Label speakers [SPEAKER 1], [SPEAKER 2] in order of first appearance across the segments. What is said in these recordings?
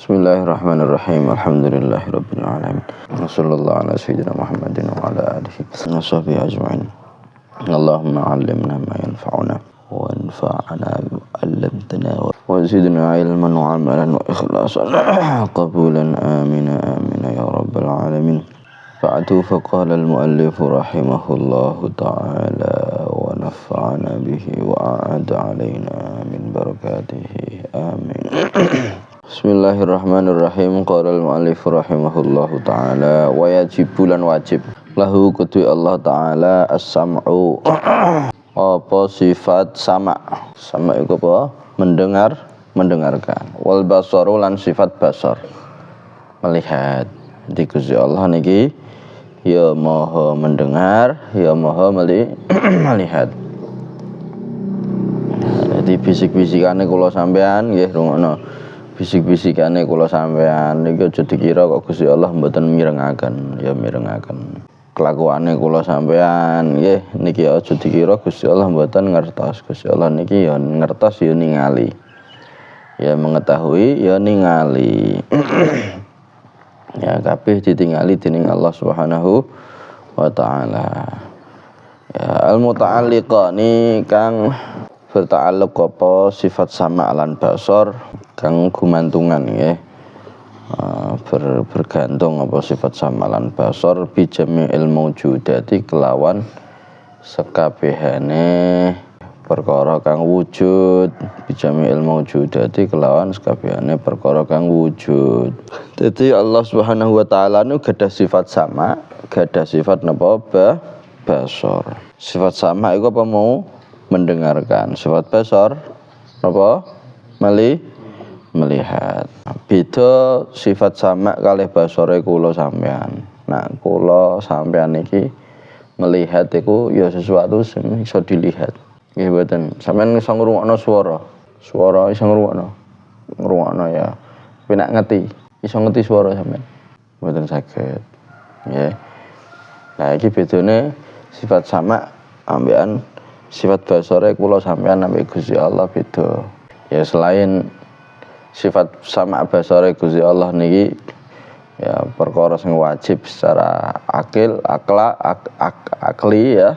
[SPEAKER 1] Bismillahirrahmanirrahim. Alhamdulillahirabbil alamin. Wassallallahu ala sayyidina Muhammadin wa ala alihi wa sahbihi ajma'in. Allahumma 'allimna ma yanfa'una wa anfa'na bima 'allamtana wa zidna 'ilman wa 'amalan wa ikhlasan qabulan amin amin ya rabbal alamin. Fa'atu faqala al-muallif rahimahullahu ta'ala wa nafa'ana bihi wa a'ada 'alaina min barakatihi amin. Bismillahirrahmanirrahim. Qala al-mu'allif rahimahullahu ta'ala wa yajibu lan wajib lahu kudu Allah ta'ala as-sam'u apa sifat sama itu apa? Mendengarkan wal basaru lan sifat basar melihat. Di Gusti Allah niki ya maha mendengar ya maha melihat. Jadi bisik-bisikane kula sampean nggih rungokno. Bisik-bisikane kula sampean niki aja dikira kok Gusti Allah mboten mirengaken, ya mirengaken. Kelakuane kula sampean nggih niki aja dikira Gusti Allah mboten ngertos. Gusti Allah niki ya ngertos ya ningali. Ya mengetahui ya ningali. Ya kabeh ditingali dening Allah Subhanahu wa taala. Ya al-muta'alliqani kang berta'alluq apa sifat sama lan basar kang gumantungan nggih. Bergantung apa sifat sama lan basar bi jami'il maujudati kelawan sekabehane perkara kang wujud bi jami'il maujudati kelawan sekabehane perkara kang wujud. Dadi Allah Subhanahu wa taala nu gadah sifat sama, gadah sifat napa basar. Sifat sama iku apa mau mendengarkan, sifat basar apa melihat. Beda sifat sama kalih basare kula sampean. Nah, kula sampean iki melihat iku ya sesuatu sing iso dilihat. Nggih mboten. Sampeyan iso ngrungokno swara. Swara iso ngrungokno. Ngrungokno ya. Tapi nek iso ngerti swara sampeyan. Mboten saged. Nggih. Nah, iki bedane sifat sama ambekan sifat basare kula sampean ambek Gusti Allah beda. Ya selain sifat sama basare Gusti Allah niki ya perkara sing wajib secara akli ya.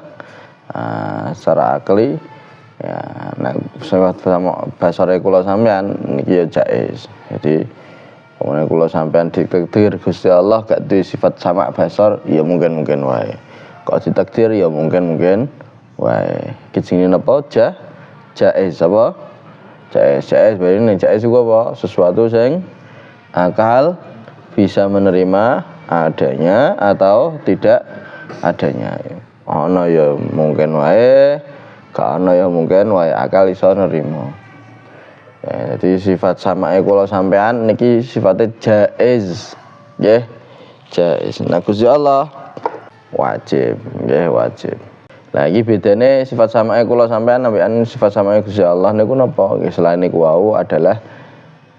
[SPEAKER 1] Secara akli ya nek sifat sama basare kula sampean niki ya jaiz. Jadi pokoknya kula sampean ditakdir Gusti Allah gak duwe sifat sama basar ya mungkin wae. Kok ditakdir ya mungkin wae. Kijine napa jaiz apa? Jaiz berarti nek jaiz iku apa? Sesuatu sing akal bisa menerima adanya atau tidak adanya. Ana ya mungkin wae, gak ana ya mungkin wae akal iso nerima. Ya, jadi sifat samae kula sampean niki sifatnya jaiz. Nggih. Jaiz. Nah Gusti Allah wajib, nggih wajib. Lah iki bedane sifat samae kula sampean ambekan sifat samae Gusti Allah niku napa? Nggih selain niku wau adalah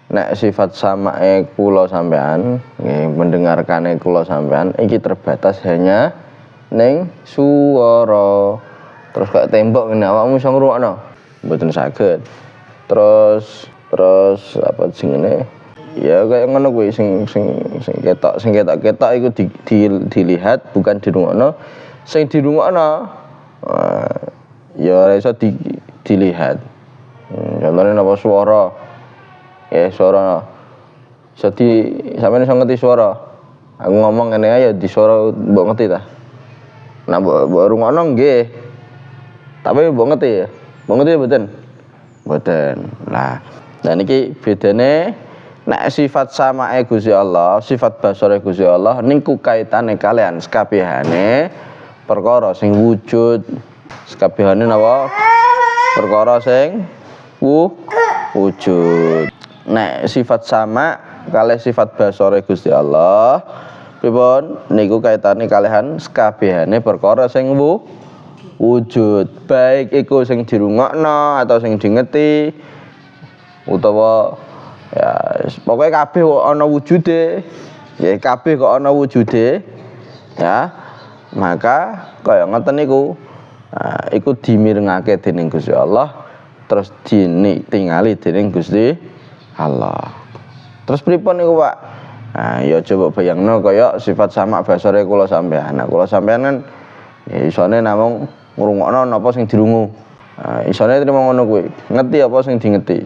[SPEAKER 1] nek sifat samae kula sampean nggih mendengarkane kula sampean iki terbatas hanya ning swara. Terus kok tembok ngene awakmu iso ngrungokno? Mboten saged. Terus apa jenenge? Ya kayak ngono kuwi sing ketok iku dilihat bukan dirungokno. Sing dirungokno ya ora iso dilihat. Contohnya napa swara. Ya swara. Iso sampeyan iso ngerti swara. Aku ngomong ngene ae ya di swara mbok ngerti ta? Nah mbok rungokno nggih. Tapi mbok ngerti ya. Mbok ngerti mboten? Mboten. Nah, niki bedane nek sifat samae Gusti Allah, sifat basare Gusti Allah niku kaitane kalian sekabehane perkara sing wujud. Sekabehane napa? Perkara sing wujud. Nek sifat sama kalih sifat basare Gusti Allah pripun niku kaitane kalian sekabehane perkara sing wujud, baik iku sing dirungokno atau sing dingeti utawa ya pokoke kabeh kok ana wujude. Ya kabeh kok ana wujude ya. Maka kaya ngoten niku iku dimirengake dening Gusti Allah terus ditingali dening Gusti Allah. Terus pripun niku, Pak? Nah, ya coba bayangno kaya sifat sama basare kula sampean. Nah, kula sampean kan ya isone namung ngrungokno napa sing dirungu. Nah, isone trimo ngono kuwi. Ngerti apa sing dingeti.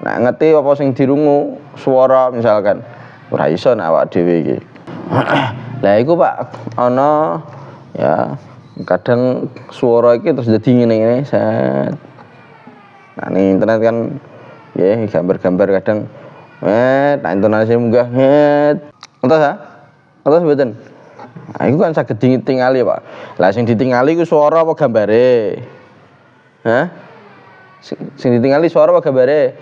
[SPEAKER 1] Nah, ngerti apa sing dirungu swara misalkan ora iso nek awak dhewe iki. Lah iku Pak ana ya kadang swara iki terus dadi ngene-ngene set. Nah, ning internet kan ya gambar-gambar kadang nah intonasi munggah entos ha? Entos mboten? Nah, iku kan saged ditingali, Pak. Lah sing ditingali iku swara apa gambare? Hah? Sing ditingali swara apa gambare?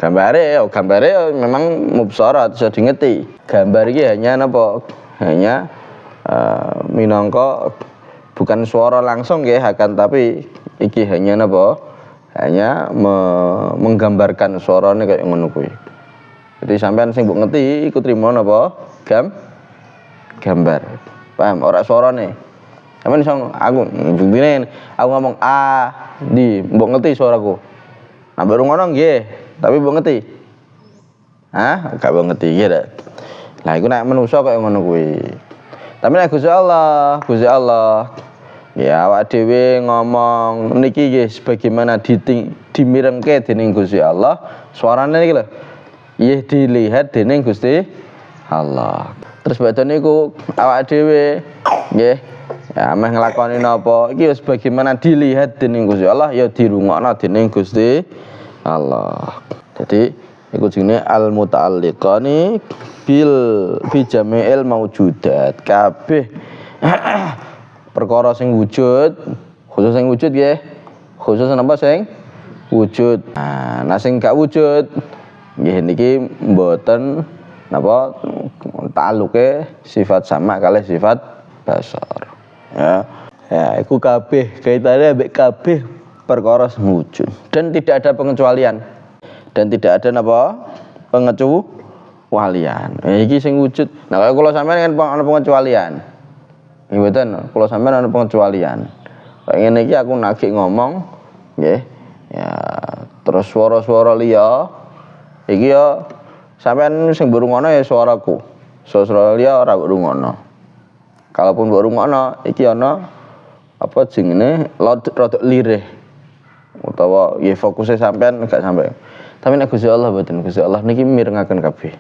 [SPEAKER 1] Gambare memang mubsarat iso dingeti. Gambar iki hanya napa? Hanya minangka bukan suara langsung nggih, akan tapi iki hanya napa? Hanya menggambarkan suarane kayak ngono kuwi. Jadi sampean sing mbok ngerti iku trimo napa? Gambar. Paham ora suarane. Sampeyan iso aku buktine aku ngomong a di mbok ngerti suaraku. Nah baru ngono nggih, tapi mbok ngerti. Hah? Gak mbok ngerti nggih ta. Lah iku nek manusa kaya ngono kuwi. Tapi nek Gusti Allah ya awak dhewe ngomong niki nggih sebagaimana dimirengke dening Gusti Allah, suarane iki lho. Iya dilihat dening Gusti Allah. Terus badhe niku awak dhewe nggih ya meh nglakoni napa iki sebagaimana dilihat dening Gusti Allah ya dirungokno dening Gusti Allah. Jadi iku jenenge al muta'alliqani bi jami'il maujudat. Kabeh perkara sing wujud, khusus sing wujud nggih. Khusus napa sing wujud. Nah, sing gak wujud nggih niki mboten napa ta'alluke sifat sama kalih sifat basar. Ya. Ya, iku kabeh kaitane ambek kabeh perkara sing wujud dan tidak ada pengecualian. Dan tidak ada napa pengecualian. Iki sing wujud. Nah, kalau kula sampean kan ana pengecualian. Nggih mboten, kula sampean ana pengecualian. Kayak ngene iki aku nagih ngomong nggih. Ya, terus swara-swara liya iki ya sampean sing ngrungokno ya suaraku. Swara liya ora ngrungokno. Kalaupun ngrungokno iki ana apa jenenge rada lirih. Utawa ya fokusnya sampean gak sampai. Tapi nek Gusti Allah mboten, Gusti Allah niki mirengaken kabeh.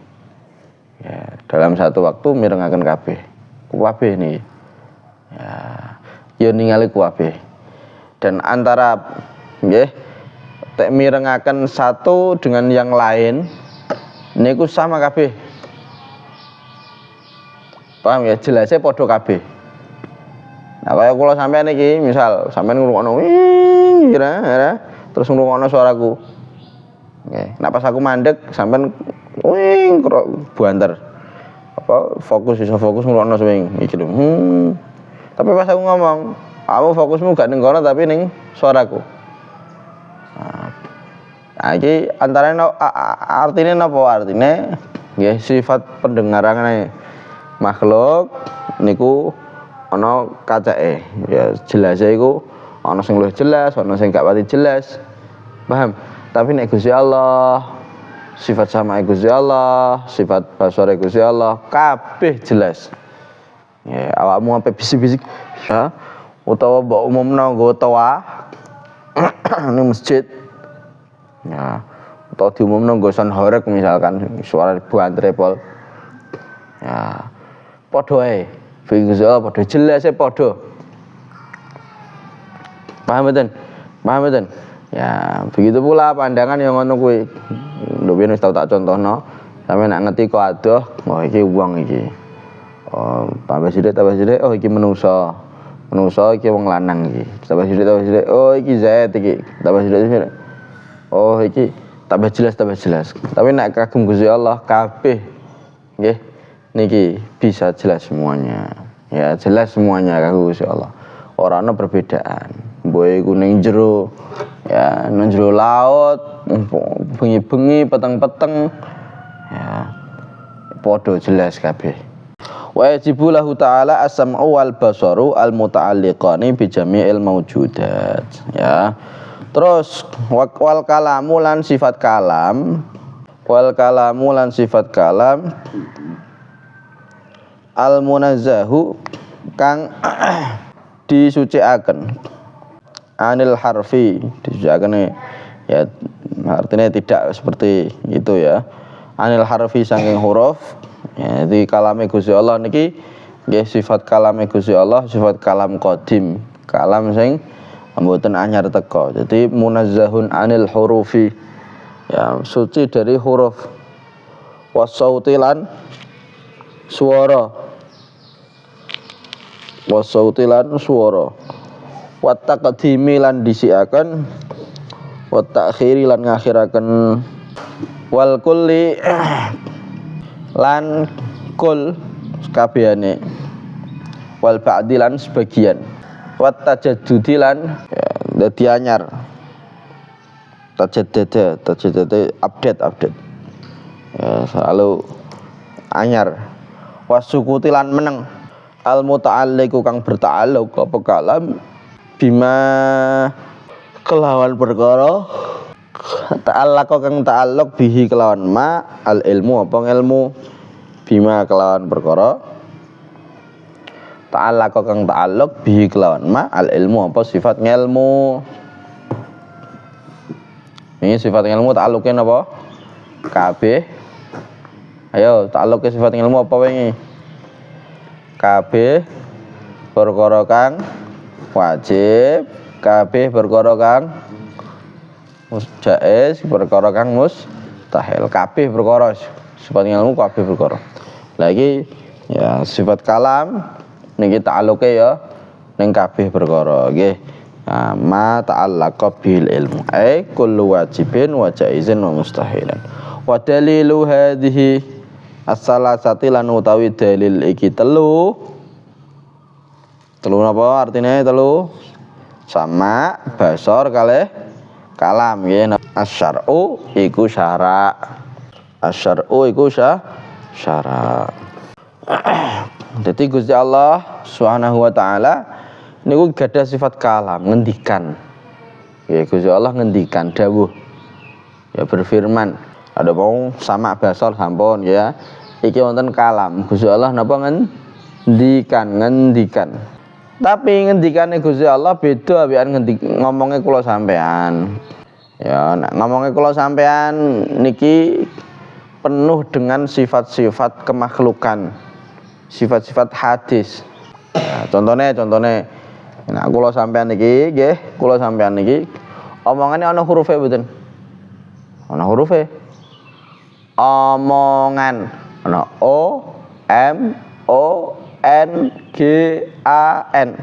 [SPEAKER 1] Ya, dalam satu waktu mirengaken kabeh. Kabeh niki. Ya ningali kabeh. Dan antara nggih tek mirengaken satu dengan yang lain niku sama kabeh. Paham ya? Jelasnya padha kabeh. Nah, kaya kula sampean iki, misal sampean ngrungokno terus ngrungokno suaraku. Nggih, nek pas aku mandek sampean buanter. Apa fokus ngrungokno swing iki lho. Tapi pas aku ngomong, kamu fokusmu gak ning kono tapi ning suaraku. Nah, iki antara artine napa? Artine nggih sifat pendengarane makhluk niku ana kacake. Ya jelas iku ana sing luwih jelas, ana sing gak pati jelas. Paham? Tapi nek Gusti Allah, sifat sama Gusti Allah, sifat basare Gusti Allah kabeh jelas. Ya awakmu sampe bisik-bisik ya utawa mbok umumno nggo toa ning masjid. Ya, utawa diumumno nggo son horeg misalkan suara buantre pol. Ya, padha ae. Gusti Allah padha jelas e padha. Paham mboten? Ya, begitu pula pandangan yang ngono kuwi. Lho ben wis tau tak contohno. Sampe nek ngerti kok adoh, wah iki wong iki. Oh, tambah sithik, oh iki menungsa. Menungsa iki wong lanang iki. Tambah sithik, oh iki Zaid iki. Tambah sithik. Oh iki tambah jelas. Tapi nek kagem Gusti Allah kabeh nggih niki bisa jelas semuanya. Ya, jelas semuanya kagem Gusti Allah. Ora ana perbedaan. Mbok iku ning jero ya nang jero laut, bengi-bengi, peteng-peteng. Ya. Padha jelas kabeh. Wa yajibu lahu ta'ala as-sam'u wal basaru al-muta'alliqani bi jami'il mawjudat. Ya. Terus wal kalamu lan sifat kalam wal kalamu lan sifat kalam al munazzahu kang disucikaken anil harfi disucikaken ya artinya tidak seperti itu ya anil harfi saking huruf ya di kalame Gusti Allah niki nggih sifat kalame Gusti Allah sifat kalam qadim kalam sing mboten anyar teka jadi munazzahun anil hurufi ya suci dari huruf wasauti lan suara wasauti lan suara wa taqdimi lan disiaken wa ta'khiri lan ngakhiraken wal kulli lan kul kabehane wal ba'di lan sebagian wa tajaddudi lan ya, dadi anyar tajaddada update ya, selalu anyar wasukuti lan meneng al muta'alliqu kang berta'alluq apa kalam bima kelawan perkara ta'allaq kang ta'alluq bihi kelawan ma al ilmu apa ilmu bima kelawan perkara ta'allaq kang ta'alluq bihi kelawan ma al ilmu apa sifat ngelmu. Ini sifat ilmu ta'alluqnya apa? Kabeh. Ayo, ta'alluqnya sifat ilmu apa wingi? Kabeh perkara kang wajib, kabeh perkara kang jaiz, perkara kang mustahil. Kabeh perkara sifat ilmu kabeh perkara. Lagi ya sifat kalam niki ta'alluqnya ya ning kabeh perkara nggih. Ma ta'allaqa bil ilmu ay kullu wajibin wa jaizin wa mustahilan wa dalilu hadhihi as-salasati lan utawi dalil iki telu napa artine telu sama basor kalih kalam nggih asyar'u iku syara asyar'u iku syara dadi Gusti Allah Subhanahu wa taala niku gadah sifat kalam ngendikan ya Gusti Allah ngendikan dawuh ya berfirman ada mau sama basor sampun ya iki wonten kalam Gusti Allah napa ngendikan tapi ngendikane Gusti Allah beda abekan ngomongnya kula sampean ya nek ngomongnya kula sampean niki penuh dengan sifat-sifat kemakhlukan sifat-sifat hadis ya, contohnya nah kula sampean niki nggih kula sampean niki omongane ana hurufe mboten ana hurufe omongan ana o m o n g a n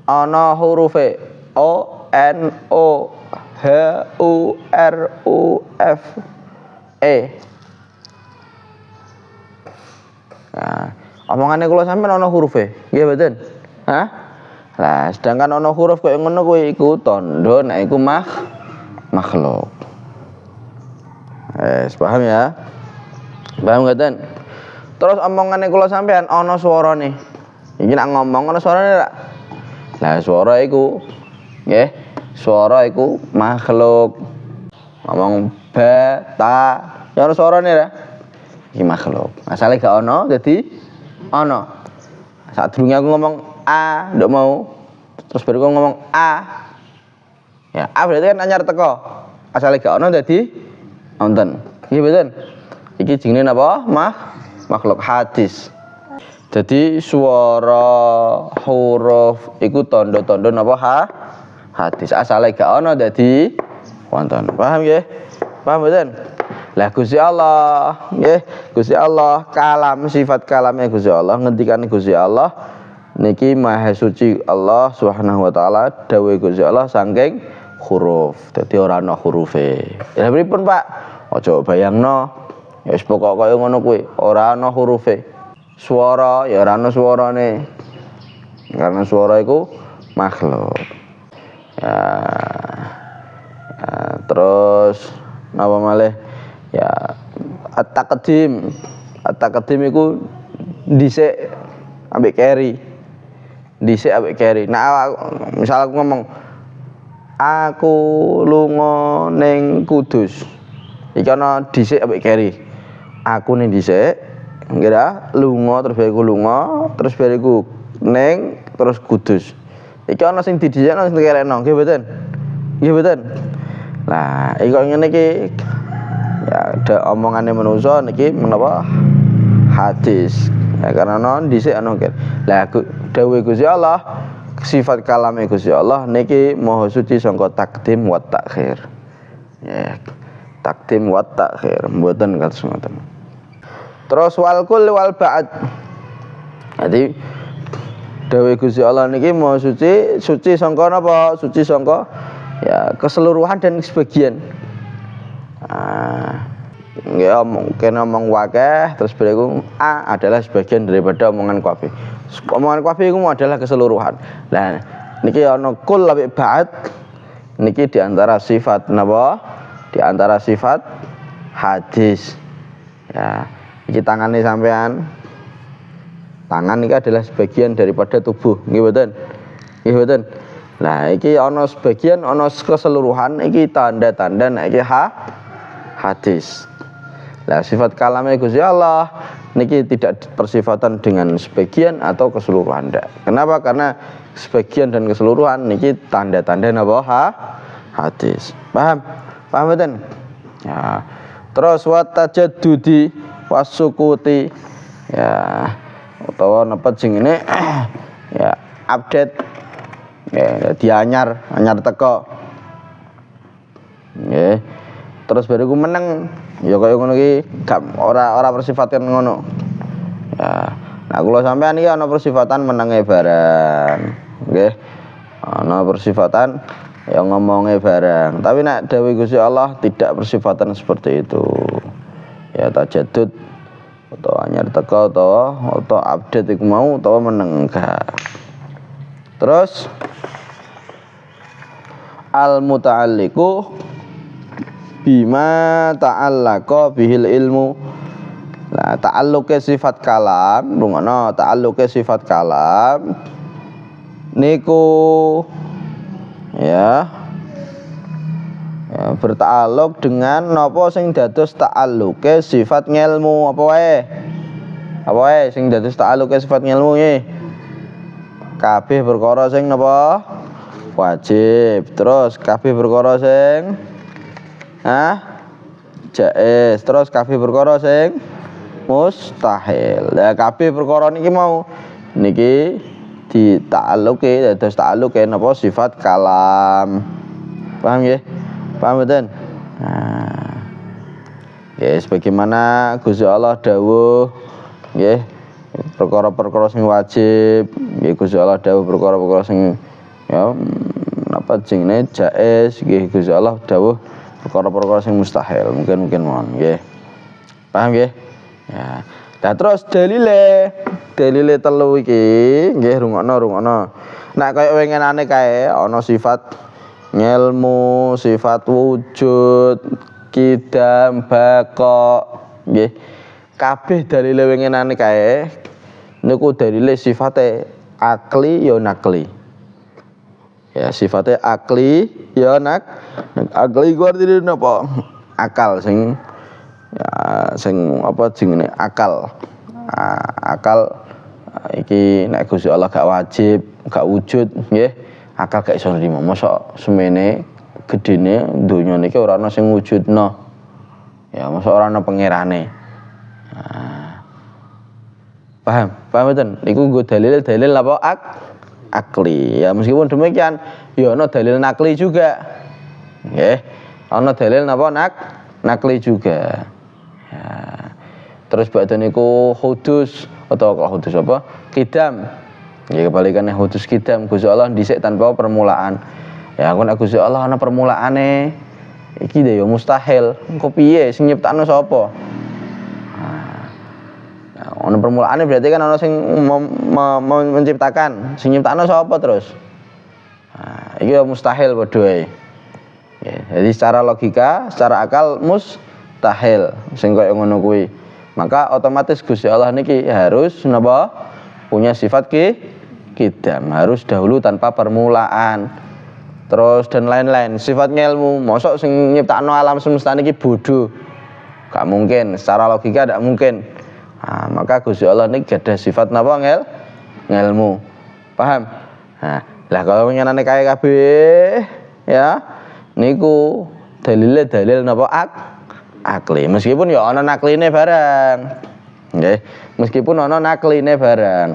[SPEAKER 1] ana hurufe o n o h u r u f e omongannya kula sampeyan ana hurufe nggih mboten hah lah sedangkan ana huruf kaya ngono kuwi iku tandha nek iku makhluk paham ya paham mboten terus omongannya kula sampeyan ana swarane iki nek ngomong ana swarane ra lah swara iku nggih swara iku makhluk ngomong ba ta ya ana swarane ra iki makhluk asale gak ana dadi ana sadurunge aku ngomong a ndak mau terus baru aku ngomong a ya a berarti kan anyar teko asale gak ana dadi wonten iki mboten iki jenenge napa makhluk hadis dadi swara huruf iku tanda-tanda napa hadis asale gak ana dadi wonten paham nggih paham mboten lah Gusti Allah nggih Gusti Allah kalam sifat kalamnya Gusti Allah ngendikane Gusti Allah niki maha suci Allah Subhanahu wa taala dawuh Gusti Allah saking huruf dadi ora ana hurufe lha pripun Pak aja bayangno ya wis pokok kaya ngono kuwi ora ana hurufe swara ya ora ana swarane karena swara iku makhluk ya terus napa malih ya at-taqdim iku dhisik ambek carry nah misal aku ngomong aku lunga ning Kudus. Iki ana dhisik ambek keri. Aku ning dhisik, ngira lunga terus bariku lunga, terus bariku ning terus Kudus. Iki ana sing didhisikno sing dikerekno, nggih mboten? Nggih mboten? Lah, iki kok ngene iki ya ada omongane manusa niki menapa hadis. Ya karena non dhisik ana keri. Lah dawuh Gusti Allah, sifat kalame Gusti Allah niki maha suci sangka takdim wa takhir. Ya. Takdim wa takhir, mboten kados ngoten. Terus wal kul wal ba'd. Jadi dawuh Gusti Allah niki maha suci, suci sangka napa? Suci sangka ya keseluruhan dan sebagian. Ya mungkin omong wakeh terus bariku A adalah sebagian daripada omongan kabeh. Omongan kabeh iku adalah keseluruhan. Nah, niki ana kul lan ba'd. Niki diantara sifat napa? Diantara sifat hadis. Ya, iki tangane sampean. Tangan ini adalah sebagian daripada tubuh, nggih mboten? Nggih mboten? Nah, iki ana sebagian, ana keseluruhan, iki tanda-tanda nek iki hadis. Lah sifat kalame Gusti Allah niki tidak persifatan dengan sebagian atau keseluruhan ndak. Kenapa? Karena sebagian dan keseluruhan niki tanda-tanda napa hadis. Paham? Paham mboten? Ya. Terus wa tajaddudi wasukuti ya utawa napa jenenge ya update ya dianyar teko. Nggih. Terus bariku meneng ya kaya ngono iki gak ora persifatan ngono. Ya. Nah kula sampean iki ana persifatan menenge barang. Nggih. Ana persifatan ya ngomongnya barang. Tapi nek dawuh Gusti Allah tidak persifatan seperti itu. Ya tajaddud atau anyar teko atau update iku mau utawa meneng gak. Terus al muta'alliqu bima ta'allaqa bihil ilmu. Nah, ta'alluqe sifat kalam, rungono ta'alluqe sifat kalam niku ya berta'alluq dengan napa sing dados ta'alluqe sifat ngelmu apa wae? Apa wae sing dados ta'alluqe sifat ngelmu nggih? Kabeh perkara sing napa? Wajib. Terus kabeh perkara sing jaiz. Terus kabeh perkara sing mustahil. Lah kabeh perkara niki mau niki dita'alluqi dados ta'alluqe napa sifat kalam. Paham nggih? Paham mboten? Nah. Nggih sebagaimana Gusti Allah dawuh nggih perkara-perkara sing wajib, nggih Gusti Allah dawuh perkara-perkara sing ya napa jenenge jaiz, nggih Gusti Allah dawuh perkara-perkara sing mustahil, mungkin mohon nggih. Paham nggih? Ya. Nah terus dalile telu iki nggih rungokno. Nek kaya wengenane kae ana sifat ngelmu, sifat wujud, kidam, baqa nggih. Kabeh dalile wengenane kae niku dalile sifate akli ya nakli. Ya sifatnya akli ya akli ku artine napa? Akal sing ya sing apa jenenge akal. Akal iki nek Gusti Allah gak wajib, gak wujud nggih. Akal gak iso nrimo. Mosok semene gedene donya niki ora ana sing wujudna. Ya mosok ora ana pangerane. Paham mboten? Niku nggo dalil apa akli. Ya meskipun demikian ya ana dalil nakli juga. Nggih. Ana dalil napa nakli juga. Ya. Terus badhe niku hudus atau hudus apa? Kidam. Ya kebalikannya hudus kidam. Gusti Allah dhisik tanpa permulaan. Ya aku nek Gusti Allah ana permulaane iki ya mustahil. Engko piye sing nyiptakno sapa? Ono permulaane berarti kan ono sing menciptakan, sing nyiptakno sapa terus? Nah, iki mustahil padha wae. Ya, jadi secara logika, secara akal mustahil sing koyo ngono kuwi. Maka otomatis Gusti Allah niki harus napa? Punya sifat kidam, harus dahulu tanpa permulaan. terus dan lain-lain. Sifat ngelmu, mosok sing nyiptakno alam semesta niki bodho. Gak mungkin, secara logika gak mungkin. Nah, maka Gusti Allah niki gadah sifat napa ngelmu. Paham? Nah, lah kalau nyenane kae kabeh ya niku dalil napa akli. Meskipun ya ana nakline barang. Nggih, meskipun ana nakline barang.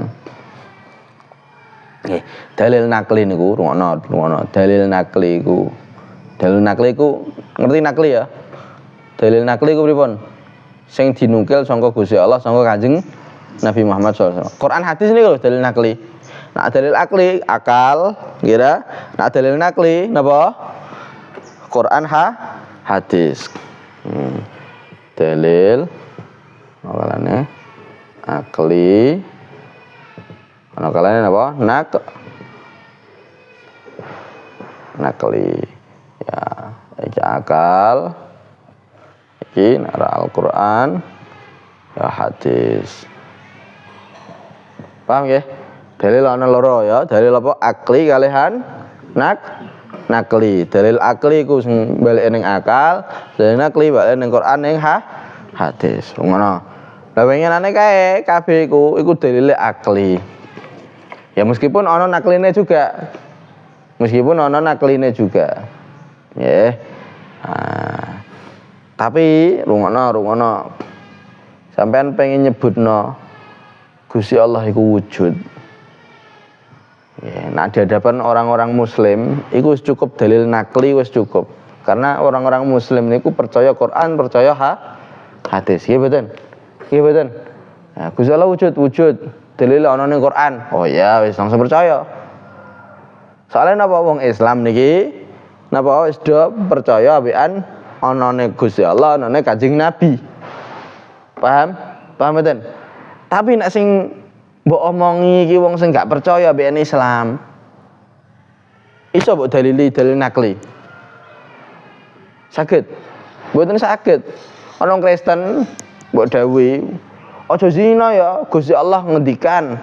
[SPEAKER 1] Nggih, dalil nakli niku rungono. Dalil nakli iku ngerti nakli ya? Dalil nakli iku pripun? Sing dinukil sangka Gusti Allah sangka Kanjeng Nabi Muhammad SAW. Quran hadis niku dalil nakli. Nah, dalil akli akal, kira. Nah, dalil nakli napa? Quran hadis. Dalil akalane akli. Ana kalane napa? Nakli. Ya, iki akal. Iki nara Al-Qur'an. Ya hadis. Paham nggih? Dalil ana loro ya, dalil apa? Akli kalihan nakli. Dalil akli ku sing balik ning akal, dalil nakli balik ning Quran ning hadis. Ngono. Lah winginane kae kabeh iku dalile akli. Ya meskipun ana nakline juga. Nggih. Nah, tapi rungono. Sampean pengen nyebutno Gusti Allah iku wujud. Ya, nah di hadapan orang-orang muslim itu cukup dalil nakli wis cukup. Karena orang-orang muslim niku percaya Quran, percaya hadis. Nggih mboten? Nah, Gusti Allah wujud. Dalil ana ning Quran. Oh ya wis langsung percaya. Soalnya napa wong Islam niki napa wis do percaya ambekan ana ning Gusti Allah, ana ning Kanjeng Nabi. Paham mboten? Tapi nek sing mbok omongi iki wong sing gak percaya mbek Islam. Iso mbok dalil nakli. Saged. Mboten saged. Ana Kristen mbok dawuhi, aja zina ya, Gusti Allah ngendikan.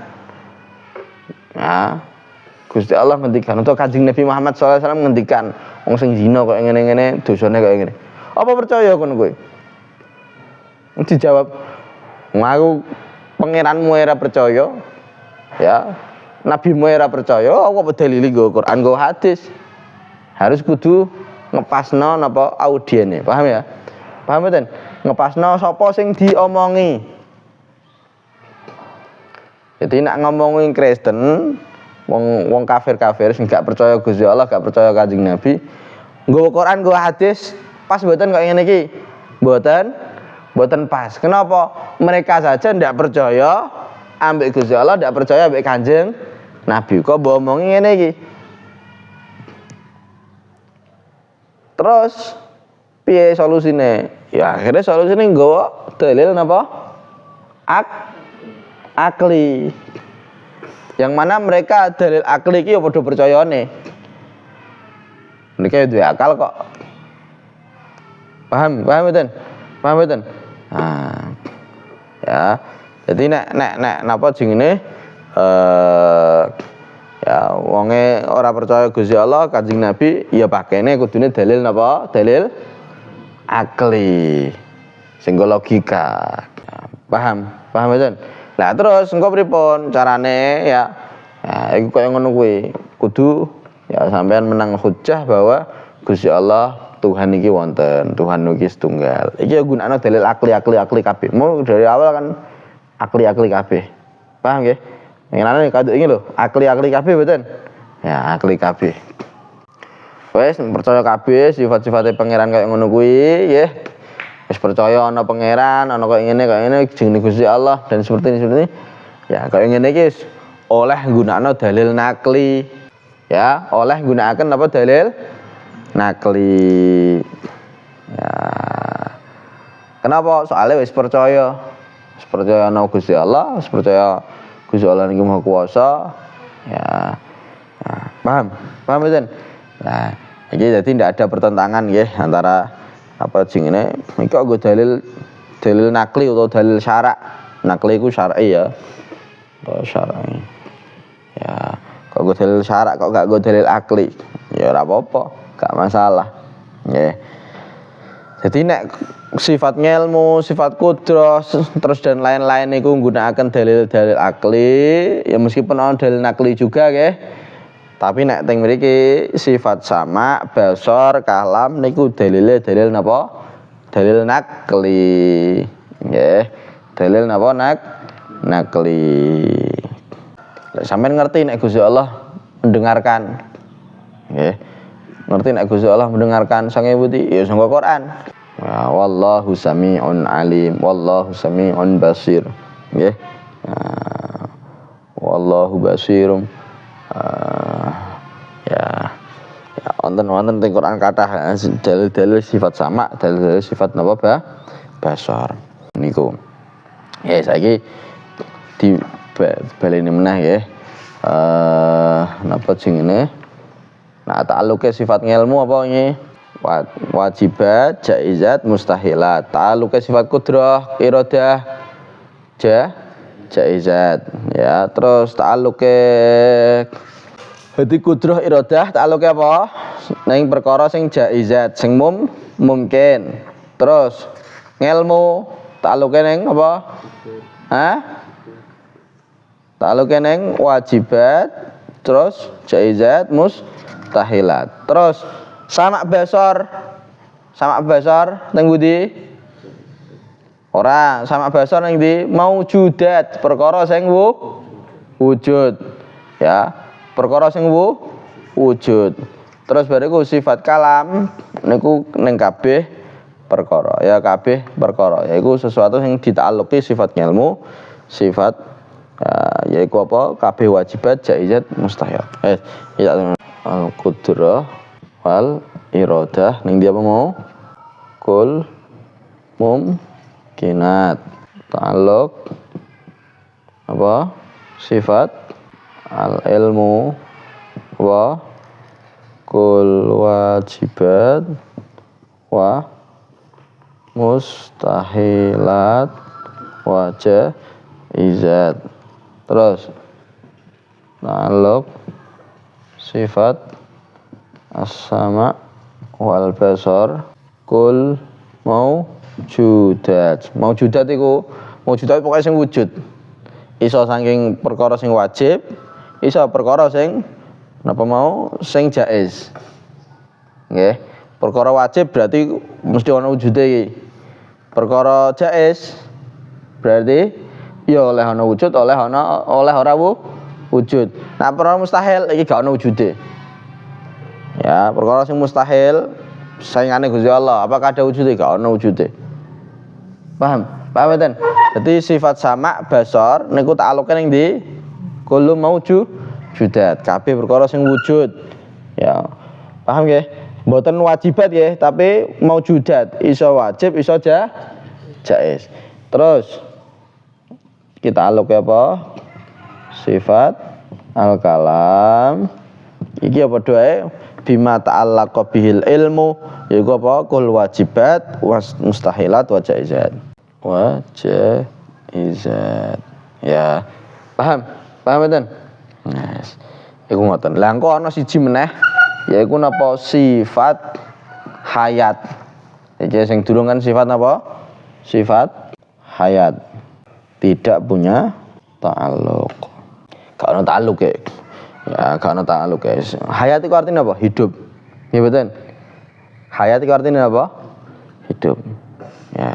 [SPEAKER 1] Nah, Gusti Allah ngendikan atau Kanjeng Nabi Muhammad SAW ngendikan, wong sing zina kok ngene-ngene, dosane kok ngene. Apa percaya kon kowe? Dijawab, "Aku pangeranmu ora percaya." Ya, nabimu ora percaya, apa dalile nggo Quran nggo hadis. Harus kudu ngepasno napa audiene, paham ya? Paham mboten? Ngepasno sapa sing diomongi. Jadi nak ngomongin Kristen, wong kafir sing gak percaya Gusti Allah, gak percaya Kanjeng Nabi, nggo Quran nggo hadis, pas mboten kok ngene iki? Mboten pas. Kenapa? Mereka saja ndak percaya ambek Gusti Allah, ndak percaya ambek Kanjeng Nabi. Kok mbok omongi ngene iki? Terus piye solusine? Ya akhirnya solusine nggawa dalil napa? Akli. Yang mana mereka dalil akli iki ya padha percayane. Mereka duwe akal kok. Paham mboten? Nah, ya. Jadi nek napa jenenge ya wonge ora percaya Gusti Allah, Kanjeng Nabi, ya pakene kudune dalil napa? Dalil akli. Sing logika. Paham mboten? Lah terus engko pripun carane ya? Ya iku koyo ngono kuwi. Kudu ya sampean menang hujjah bahwa Gusti Allah Tuhan iki wonten, Tuhan niki setunggal. Iki ya gunakno dalil akli kabeh. Mau dari awal kan akli kabeh. Paham nggih? Ngene kaduk iki lho, akli kabeh mboten? Ya, akli kabeh. Wes percaya kabeh sifat-sifate pangeran kaya ngono kuwi, nggih. Wis percaya ana pangeran, ana kaya ngene jenenge Gusti Allah dan seperti ini. Ya, kaya ngene iki wis oleh gunakno dalil nakli. Ya, oleh gunakaken apa dalil nakli. Ya. Kenapa? Soalnya wis percaya ana Gusti Allah, wis percaya Gusti Allah niki Maha Kuwasa. Ya. Nah, paham mboten? Nah, iki dadi ndak ada pertentangan nggih antara apa jenenge iki kok dalil nakli atau dalil syarak. Nakli iku syar'i ya. Atau syar'i. Ya, Kok nggo dalil syara kok gak nggo dalil akli. Ya ora apa-apa, gak masalah. Nggih. Jadi nek sifat ngelmu, sifat kudrah terus dan lain-lain niku nggunakaken dalil-dalil akli, ya meskipun ana dalil nakli juga nggih. Tapi nek teng mriki sifat sama, basar, kalam niku dalile dalil napa? Dalil nakli. Nggih. Dalil napa nakli. Lek sampean ngerti nek Gusti Allah mendengarkan. Nggih. Ngerti nek Gusti Allah mendengarkan sange pundi? Ya sangka Quran. Ya, wallahu sami'un alim, wallahu sami'un basir. Nggih. Wallahu basirum. Ya wonten teng Quran kathah dalil-dalil sifat sama, dalil-dalil sifat napa basar. Niku. Ya saiki di baleni meneh nggih. Napa jenenge? Nah, ta'alluqe sifat ngelmu apa nggih? Wajibat, jaizat, mustahilat. Ta'alluqe sifat kudrah, iradah, jaizat. Ya, terus ta'alluqe hati kudrah iradah, ta'alluqe apa? Ning perkara sing jaizat, sing mungkin. Terus ngelmu ta'alluqe ning apa? Ta'alluqe ning wajibat, terus jaizat, mustahilat. Terus sama basar ning pundi? Ora, sama basar ning ndi? Maujudat, perkara sing wujud. Ya, perkara sing wujud. Terus bariku sifat kalam niku ning kabeh perkara. Ya kabeh perkara. Yaiku sesuatu sing dita'alluqi sifat ilmu, sifat yaiku apa? Kabeh wajibat, jaizat, mustahil. Al-qudrah wal iradah ning dia apa mau? Kul mumkinat. Ta'alluq apa? Sifat al-ilmu wa kul wajibat wa mustahilat wa jaizat. Terus ta'alluq sifat as-sama wal basar kul maujudat. Maujudat iku pokoke sing wujud. Iso saking perkara sing wajib, iso perkara sing napa mau sing jaiz. Nggih. Perkara wajib berarti mesti ana wujude iki. Perkara jaiz berarti ya oleh ana wujud, oleh ora wujud. Nah, perkara mustahil iki gak ana wujude. Ya, perkara sing mustahil saingane Gusti Allah, apakah ada wujude? Gak ana wujude. Paham mboten? Jadi sifat sama basar niku ta'alluqe ning ndi? Kullu maujudat, kabeh perkara sing wujud. Ya. Paham nggih? Mboten wajibat nggih, tapi maujudat, iso wajib, iso jaiz. Terus kita ta'alluqe apa? Sifat al-kalam. Iki apa doae? Bima ta'allaqa bihil ilmu, yaiku apa? Kul wajibat, mustahilat, wa jaizat. Ya. Paham mboten? Yes. Iku ngoten. Lah engko ana siji meneh, yaiku napa? Sifat hayat. Iki sing durung kan sifat napa? Sifat hayat. Tidak punya ta'alluq. Gak ana ta'alluq ya. Ya, gak ana ta'alluq guys. Hayat itu artinya apa? Hidup. Nggih mboten? Hayat itu artinya apa? Hidup. Ya.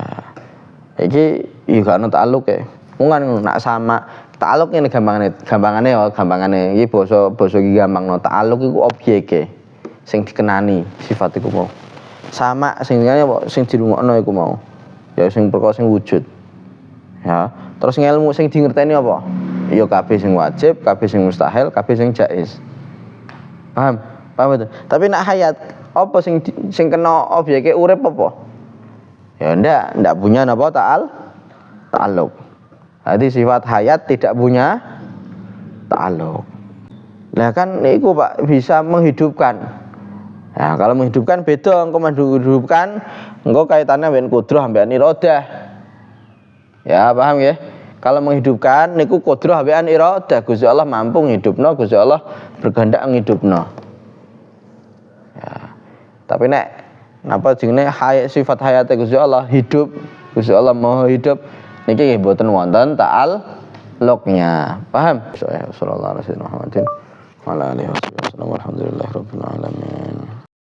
[SPEAKER 1] Iki ya gak ana ta'alluq ya. Mung kan nak sama ta'alluq ngene gampangane iki basa iki gampangno. Ta'alluq iku objeke sing dikenani, sifat iku mau. Sama sing ngene apa? Sing dirungokno iku mau. Ya sing perkara sing wujud. Ya, terus ngelmu sing dingerteni apa? Ya kabeh sing wajib, kabeh sing mustahil, kabeh sing jaiz. Paham betul? Tapi nak hayat apa sing kena objeke urip apa? Ya ndak punya napa ta'alluq. Jadi sifat hayat tidak punya ta'alluq. Lah kan niku Pak bisa menghidupkan. Nah, kalau menghidupkan beda, engko menghidupkan engko kaitannya dengan kudrah ambek iradah. Ya, paham nggih? Kalau menghidupkan niku qudrah ambekan iradah. Gusti Allah mampu ngidupno, Gusti Allah berkehendak ngidupno. Ya. Tapi nek napa jenenge sifat hayate Gusti Allah hidup, Gusti Allah mau hidup niki nggih mboten wonten ta'alluqnya. Paham? Sallallahu alaihi wasallam.